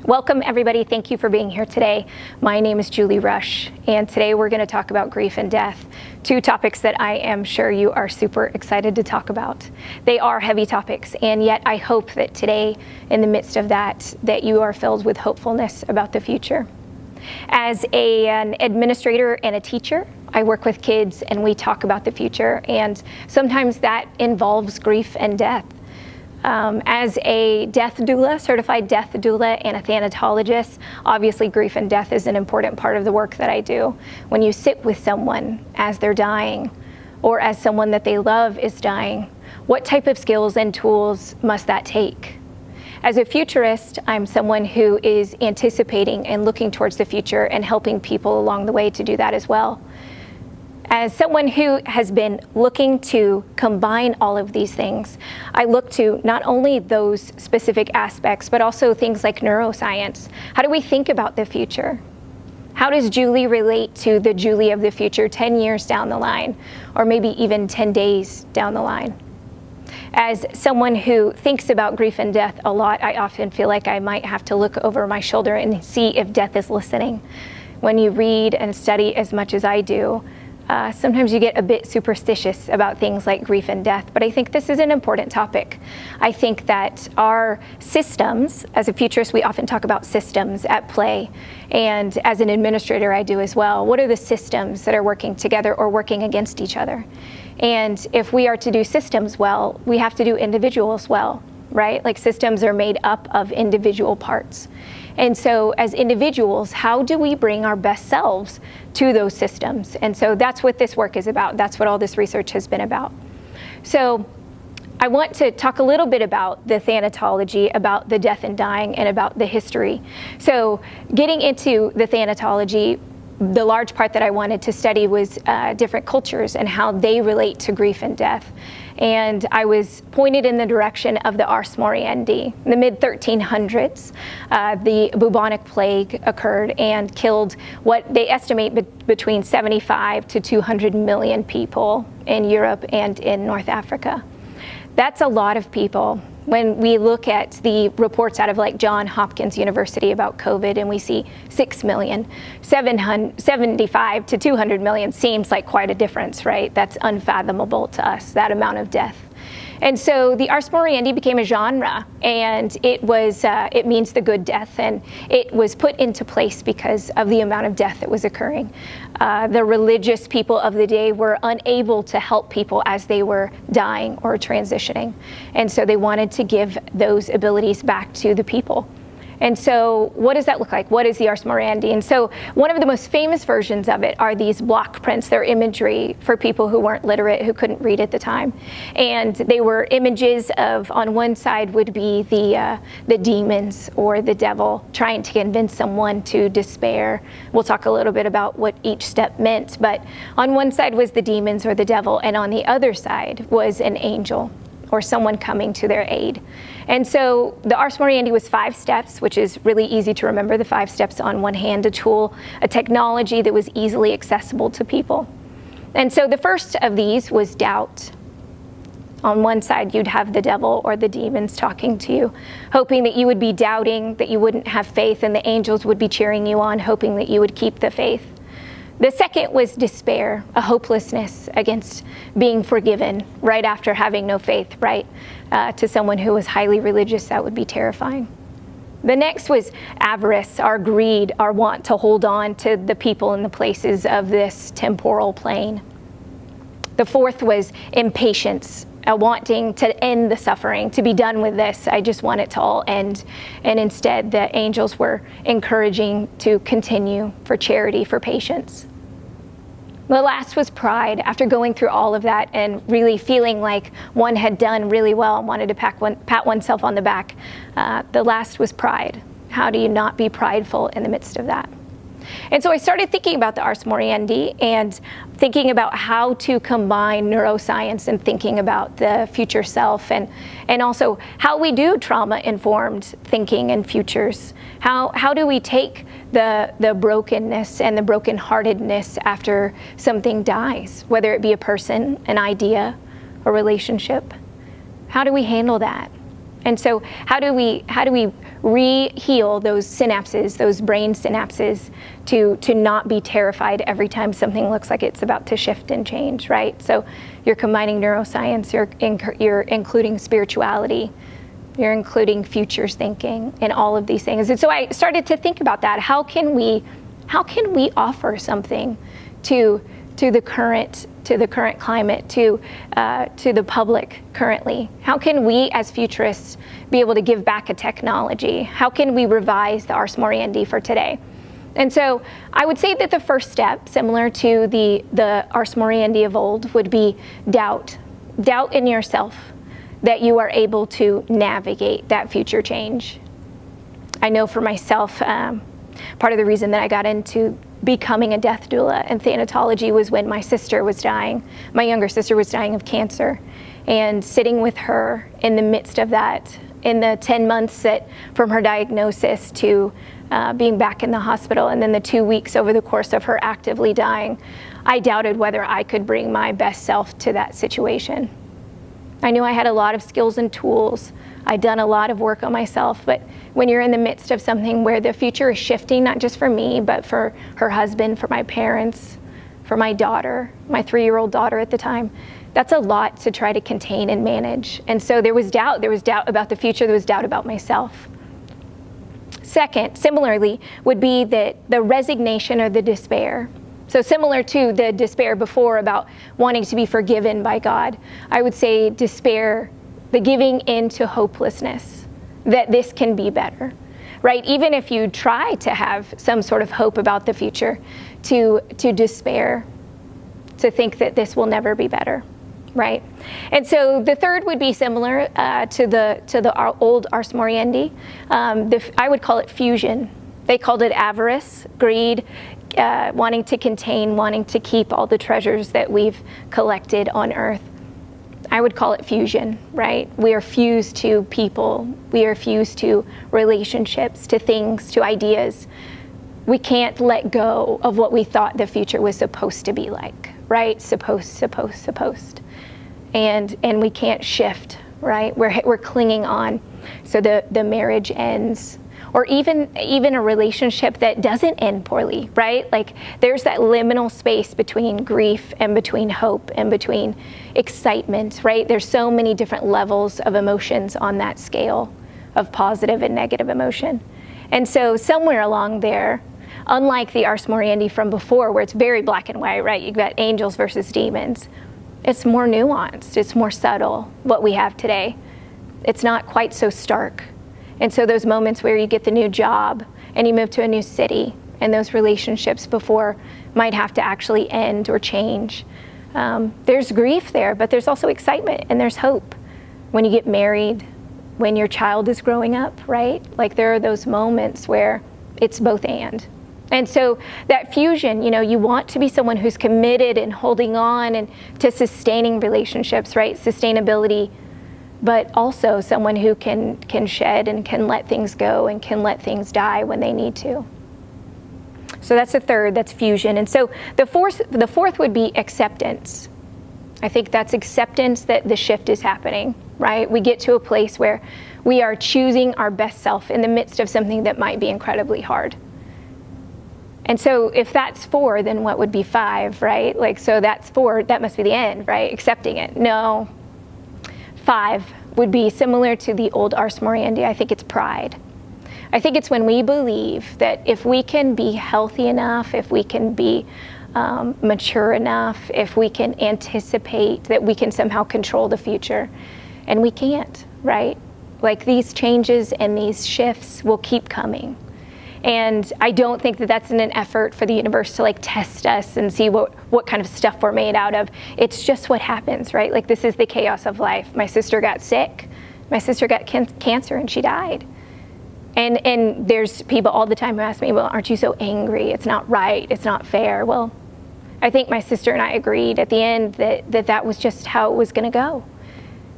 Welcome, everybody. Thank you for being here today. My name is Julie Rush, and today we're going to talk about grief and death, two topics that I am sure you are super excited to talk about. They are heavy topics, and yet I hope that today, in the midst of that you are filled with hopefulness about the future. As an administrator and a teacher, I work with kids and we talk about the future, and sometimes that involves grief and death. As a death doula, certified death doula, and a thanatologist, obviously grief and death is an important part of the work that I do. When you sit with someone as they're dying, or as someone that they love is dying, what type of skills and tools must that take? As a futurist, I'm someone who is anticipating and looking towards the future and helping people along the way to do that as well. As someone who has been looking to combine all of these things, I look to not only those specific aspects, but also things like neuroscience. How do we think about the future? How does Julie relate to the Julie of the future 10 years down the line, or maybe even 10 days down the line? As someone who thinks about grief and death a lot, I often feel like I might have to look over my shoulder and see if death is listening. When you read and study as much as I do, sometimes you get a bit superstitious about things like grief and death, but I think this is an important topic. I think that our systems, as a futurist, we often talk about systems at play, and as an administrator, I do as well. What are the systems that are working together or working against each other? And if we are to do systems well, we have to do individuals well, right? Like systems are made up of individual parts. And so as individuals, how do we bring our best selves to those systems? And so that's what this work is about. That's what all this research has been about. So I want to talk a little bit about the thanatology, about the death and dying, and about the history. So getting into the thanatology, the large part that I wanted to study was different cultures and how they relate to grief and death. And I was pointed in the direction of the Ars Moriendi. In the mid-1300s, the bubonic plague occurred and killed what they estimate between 75 to 200 million people in Europe and in North Africa. That's a lot of people. When we look at the reports out of like Johns Hopkins University about COVID and we see 6 million, 75 to 200 million seems like quite a difference, right? That's unfathomable to us, that amount of death. And so the Ars Moriendi became a genre, and it means the good death, and it was put into place because of the amount of death that was occurring. The religious people of the day were unable to help people as they were dying or transitioning, and so they wanted to give those abilities back to the people. And so what does that look like? What is the Ars Moriendi? And so one of the most famous versions of it are these block prints. They're imagery for people who weren't literate, who couldn't read at the time. And they were images of, on one side would be the demons or the devil trying to convince someone to despair. We'll talk a little bit about what each step meant. But on one side was the demons or the devil, and on the other side was an angel or someone coming to their aid. And so the Ars Moriendi was 5 steps, which is really easy to remember, the 5 steps on one hand, a tool, a technology that was easily accessible to people. And so the first of these was doubt. On one side, you'd have the devil or the demons talking to you, hoping that you would be doubting, that you wouldn't have faith, and the angels would be cheering you on, hoping that you would keep the faith. The second was despair, a hopelessness against being forgiven right after having no faith, right? To someone who was highly religious, that would be terrifying. The next was avarice, our greed, our want to hold on to the people and the places of this temporal plane. The fourth was impatience, a wanting to end the suffering, to be done with this. I just want it to all end. And instead, the angels were encouraging to continue, for charity, for patience. The last was pride. After going through all of that and really feeling like one had done really well and wanted to pat oneself on the back, the last was pride. How do you not be prideful in the midst of that? And so I started thinking about the Ars Moriendi and thinking about how to combine neuroscience and thinking about the future self, and also how we do trauma-informed thinking and futures. How do we take the brokenness and the brokenheartedness after something dies, whether it be a person, an idea, a relationship? How do we handle that? And so how do we re-heal those synapses, those brain synapses, to not be terrified every time something looks like it's about to shift and change, right? So you're combining neuroscience, you're including spirituality, you're including futures thinking, and all of these things. And so I started to think about that. How can we offer something to the current climate, to the public currently? How can we as futurists be able to give back a technology? How can we revise the Ars Moriendi for today? And so I would say that the first step, similar to the Ars Moriendi of old, would be doubt. Doubt in yourself that you are able to navigate that future change. I know for myself, part of the reason that I got into becoming a death doula and thanatology was when my sister was dying. My younger sister was dying of cancer. And sitting with her in the midst of that, in the 10 months from her diagnosis to being back in the hospital, and then the 2 weeks over the course of her actively dying, I doubted whether I could bring my best self to that situation. I knew I had a lot of skills and tools. I'd done a lot of work on myself, but when you're in the midst of something where the future is shifting, not just for me, but for her husband, for my parents, for my daughter, my 3-year-old daughter at the time, that's a lot to try to contain and manage. And so there was doubt. There was doubt about the future. There was doubt about myself. Second, similarly, would be the resignation or the despair. So similar to the despair before about wanting to be forgiven by God, I would say despair, the giving in to hopelessness, that this can be better, right? Even if you try to have some sort of hope about the future, to despair, to think that this will never be better, right? And so the third would be similar to the old Ars Moriendi. I would call it fusion. They called it avarice, greed, wanting to contain, wanting to keep all the treasures that we've collected on earth. I would call it fusion, right? We are fused to people. We are fused to relationships, to things, to ideas. We can't let go of what we thought the future was supposed to be like, right? Supposed. And we can't shift, right? We're clinging on. So the marriage ends. Or even a relationship that doesn't end poorly, right? Like there's that liminal space between grief and between hope and between excitement, right? There's so many different levels of emotions on that scale of positive and negative emotion. And so somewhere along there, unlike the Ars Moriendi from before, where it's very black and white, right? You've got angels versus demons. It's more nuanced, it's more subtle, what we have today. It's not quite so stark. And so those moments where you get the new job and you move to a new city and those relationships before might have to actually end or change. There's grief there, but there's also excitement and there's hope. When you get married, when your child is growing up, right? Like there are those moments where it's both and. And so that fusion, you want to be someone who's committed and holding on and to sustaining relationships, right? Sustainability, but also someone who can shed and can let things go and can let things die when they need to. So that's the third, that's fusion. And so the fourth would be acceptance. I think that's acceptance that the shift is happening, right? We get to a place where we are choosing our best self in the midst of something that might be incredibly hard. And so if that's 4, then what would be 5, right? Like, so that's 4, that must be the end, right? Accepting it. No. 5 would be similar to the old Ars Moriendi. I think it's pride. I think it's when we believe that if we can be healthy enough, if we can be mature enough, if we can anticipate that we can somehow control the future, and we can't, right? Like these changes and these shifts will keep coming. And I don't think that that's in an effort for the universe to like test us and see what kind of stuff we're made out of. It's just what happens, right? Like this is the chaos of life. My sister got sick. My sister got cancer and she died. And there's people all the time who ask me, well, aren't you so angry? It's not right. It's not fair. Well, I think my sister and I agreed at the end that was just how it was going to go.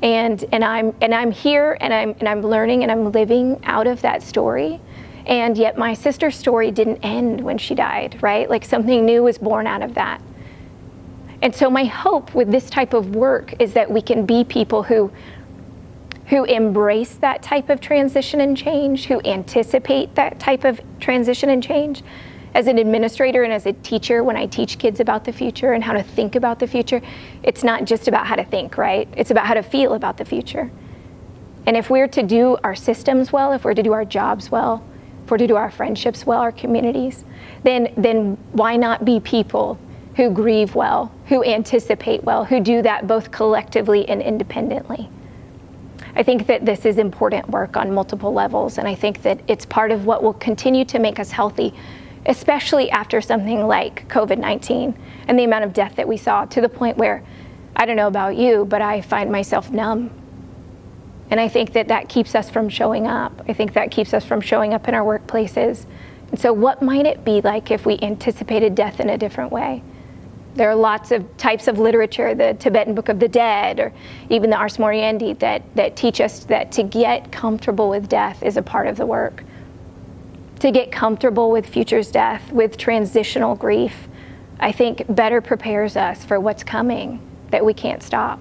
And I'm here and I'm learning and I'm living out of that story. And yet my sister's story didn't end when she died, right? Like something new was born out of that. And so my hope with this type of work is that we can be people who who embrace that type of transition and change, who anticipate that type of transition and change. As an administrator and as a teacher, when I teach kids about the future and how to think about the future, it's not just about how to think, right? It's about how to feel about the future. And if we're to do our systems well, if we're to do our jobs well, if we're to do our friendships well, our communities, then why not be people who grieve well, who anticipate well, who do that both collectively and independently? I think that this is important work on multiple levels, and I think that it's part of what will continue to make us healthy, especially after something like COVID-19 and the amount of death that we saw, to the point where, I don't know about you, but I find myself numb. And I think that that keeps us from showing up. I think that keeps us from showing up in our workplaces. And so what might it be like if we anticipated death in a different way? There are lots of types of literature, the Tibetan Book of the Dead, or even the Ars Moriendi, that teach us that to get comfortable with death is a part of the work. To get comfortable with future's death, with transitional grief, I think better prepares us for what's coming that we can't stop.